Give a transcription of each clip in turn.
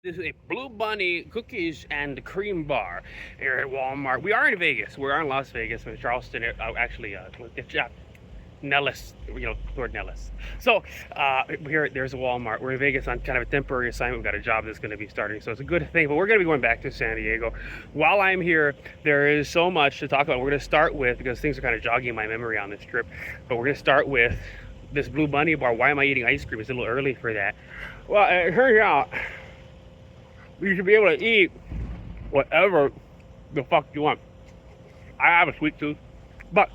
This is a Blue Bunny cookies and cream bar here at Walmart. We are in Vegas. We are in Las Vegas, in Charleston. It's Nellis, toward Nellis. So there's a Walmart. We're in Vegas on kind of a temporary assignment. We've got a job that's going to be starting, so it's a good thing. But we're going to be going back to San Diego. While I'm here, there is so much to talk about. We're going to start with, because things are kind of jogging my memory on this trip, but we're going to start with this Blue Bunny bar. Why am I eating ice cream? It's a little early for that. Well, it turns out you should be able to eat whatever the fuck you want. I have a sweet tooth, but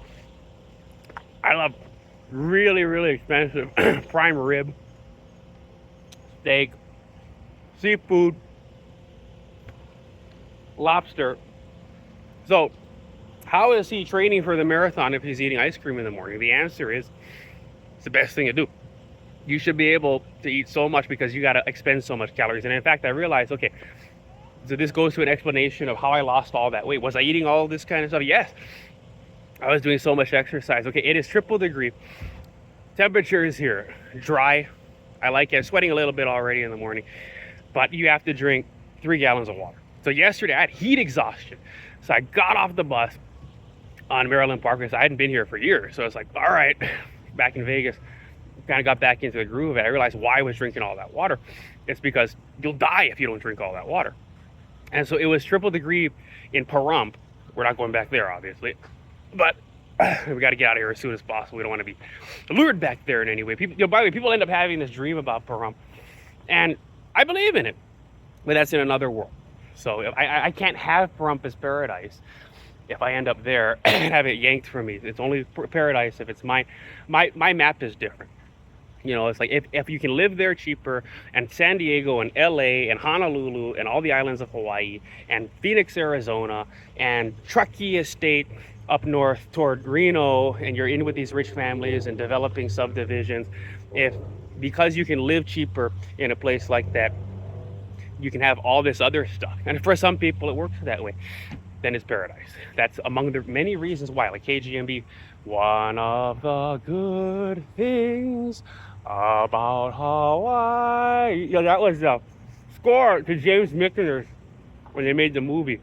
I love really, really expensive prime rib, steak, seafood, lobster. So, how is he training for the marathon if he's eating ice cream in the morning? The answer is it's the best thing to do. You should be able to eat so much because you got to expend so much calories. And in fact, I realized, okay, so this goes to an explanation of how I lost all that weight. Was I eating all this kind of stuff? Yes. I was doing so much exercise. Okay, it is triple degree. Temperature is here. Dry. I like it. I'm sweating a little bit already in the morning. But you have to drink 3 gallons of water. So yesterday I had heat exhaustion. So I got off the bus on Maryland Park because I hadn't been here for years. So it's like, all right, back in Vegas. Kind of got back into the groove of it. I realized why I was drinking all that water. It's because you'll die if you don't drink all that water. And so it was triple degree in Pahrump. We're not going back there, obviously, but we got to get out of here as soon as possible. We don't want to be lured back there in any way. People, by the way, people end up having this dream about Pahrump, and I believe in it, but that's in another world. So I can't have Pahrump as paradise if I end up there and have it yanked from me. It's only paradise if it's mine. My map is different. It's like if you can live there cheaper, and San Diego and LA and Honolulu and all the islands of Hawaii and Phoenix, Arizona and Truckee Estate up north toward Reno, and you're in with these rich families and developing subdivisions, because you can live cheaper in a place like that, you can have all this other stuff. And for some people it works that way. Then it's paradise. That's among the many reasons why, like KGMB, one of the good things about Hawaii. That was the score to James Michener's when they made the movie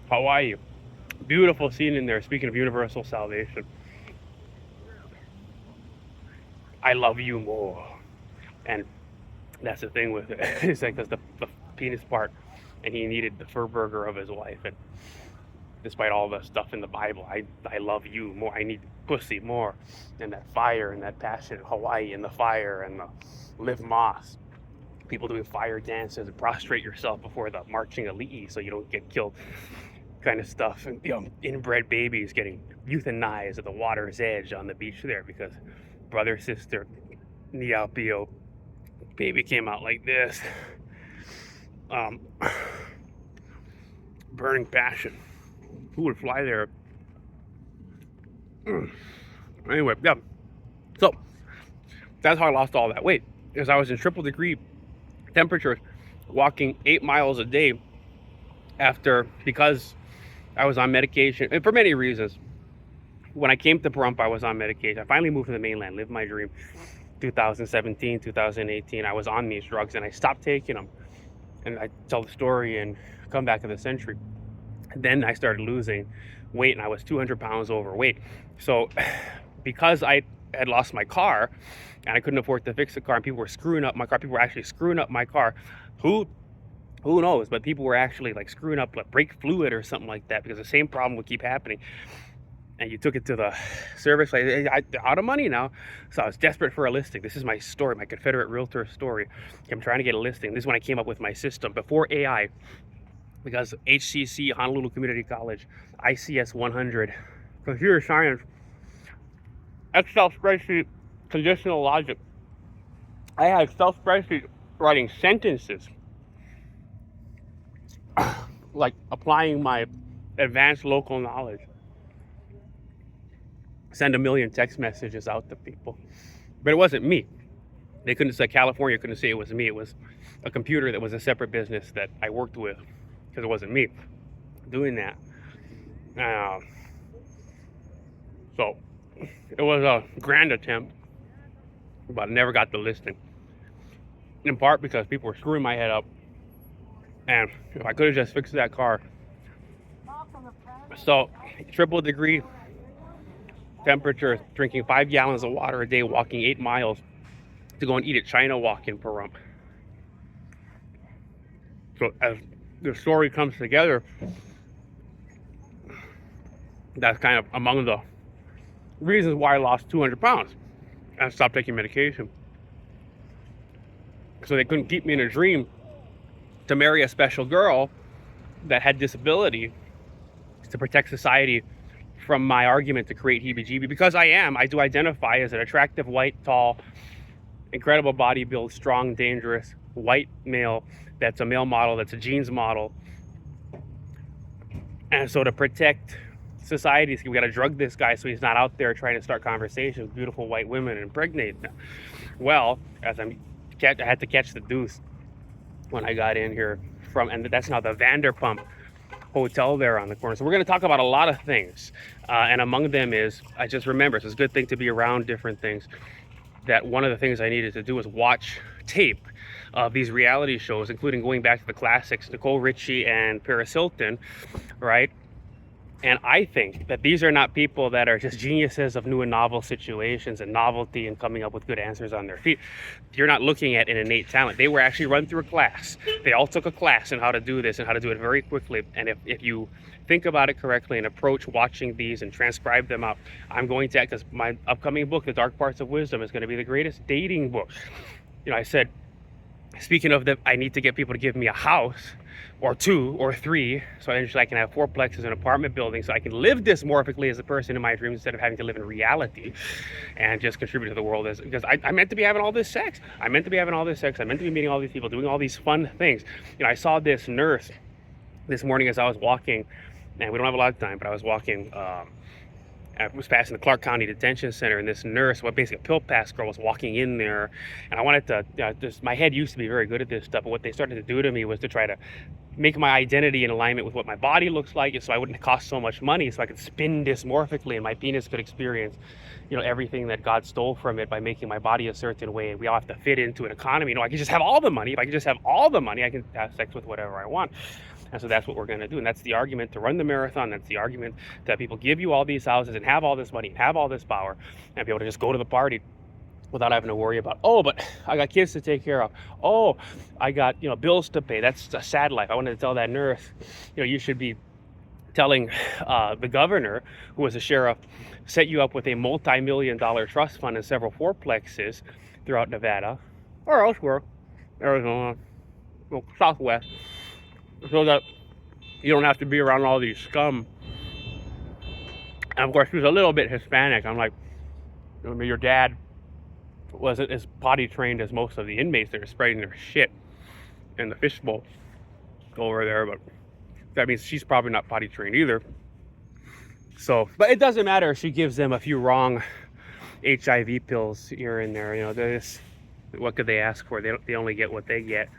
Hawaii. Beautiful scene in there, speaking of universal salvation. I love you more. And that's the thing with it. It's like the penis part, and he needed the fur burger of his wife. And despite all the stuff in the Bible, I love you more. I need pussy more. And that fire and that passion, Hawaii and the fire and the live moss. People doing fire dances and prostrate yourself before the marching ali'i so you don't get killed, kind of stuff. And inbred babies getting euthanized at the water's edge on the beach there because brother, sister, niapio, baby came out like this. Burning passion. Who would fly there? Anyway, yeah. So that's how I lost all that weight, because I was in triple degree temperatures, walking 8 miles a day because I was on medication, and for many reasons. When I came to Pahrump, I was on medication. I finally moved to the mainland, lived my dream. 2017, 2018, I was on these drugs, and I stopped taking them. And I tell the story in Comeback of the Century. Then I started losing weight, and I was 200 pounds overweight. So because I had lost my car and I couldn't afford to fix the car, and people were screwing up my car, people were actually screwing up my car. Who knows? But people were actually like screwing up like brake fluid or something like that, because the same problem would keep happening. And you took it to the service, like, I'm out of money now. So I was desperate for a listing. This is my story, my Confederate Realtor story. I'm trying to get a listing. This is when I came up with my system before AI, because HCC, Honolulu Community College, ICS 100, computer science, Excel spreadsheet, conditional logic. I had Excel spreadsheet writing sentences, like applying my advanced local knowledge. Send a million text messages out to people. But it wasn't me. They couldn't say, California couldn't say it was me. It was a computer that was a separate business that I worked with, because it wasn't me doing that. So it was a grand attempt, but I never got the listing. In part because people were screwing my head up And if I could have just fixed that car. So, triple degree temperature, drinking 5 gallons of water a day, walking 8 miles to go and eat at China Walk in Pahrump. So as the story comes together, that's kind of among the reasons why I lost 200 pounds and stopped taking medication. So they couldn't keep me in a dream to marry a special girl that had disability to protect society from my argument to create heebie-jeebie. Because I do identify as an attractive, white, tall, incredible body build, strong, dangerous, white male that's a male model, that's a jeans model. And so to protect society, we got to drug this guy so he's not out there trying to start conversations with beautiful white women and impregnate them. Well, I had to catch the deuce when I got in here and that's now the Vanderpump Hotel there on the corner. So we're going to talk about a lot of things, and among them is, I just remember, it's a good thing to be around different things, that one of the things I needed to do was watch tape of these reality shows, including going back to the classics, Nicole Richie and Paris Hilton, right? And I think that these are not people that are just geniuses of new and novel situations and novelty and coming up with good answers on their feet. You're not looking at an innate talent. They were actually run through a class. They all took a class on how to do this and how to do it very quickly. And if you think about it correctly and approach watching these and transcribe them out, I'm going to, because my upcoming book, The Dark Parts of Wisdom, is going to be the greatest dating book. I said, speaking of that, I need to get people to give me a house or 2 or 3, so I can have 4plexes in an apartment building, so I can live dysmorphically as a person in my dreams instead of having to live in reality and just contribute to the world. Because I meant to be having all this sex. I meant to be meeting all these people, doing all these fun things. I saw this nurse this morning as I was walking, and we don't have a lot of time, but I was walking. I was passing the Clark County Detention Center, and this nurse, basically a pill pass girl, was walking in there, and I wanted to, my head used to be very good at this stuff, but what they started to do to me was to try to make my identity in alignment with what my body looks like, so I wouldn't cost so much money, so I could spin dysmorphically, and my penis could experience, everything that God stole from it by making my body a certain way, and we all have to fit into an economy. I can just have all the money. If I can just have all the money, I can have sex with whatever I want. And so that's what we're going to do. And that's the argument to run the marathon. That's the argument that people give you all these houses and have all this money and have all this power and be able to just go to the party without having to worry about, oh, but I got kids to take care of. Oh, I got, bills to pay. That's a sad life. I wanted to tell that nurse, you should be telling the governor, who was a sheriff, set you up with a multi-million-dollar trust fund and several 4plexes throughout Nevada or elsewhere, Arizona, Southwest, so that you don't have to be around all these scum. And of course, she was a little bit Hispanic. I'm like, your dad wasn't as potty trained as most of the inmates that are spreading their shit in the fishbowl over there, but that means she's probably not potty trained either. So, but it doesn't matter if she gives them a few wrong HIV pills here and there. What could they ask for? They only get what they get.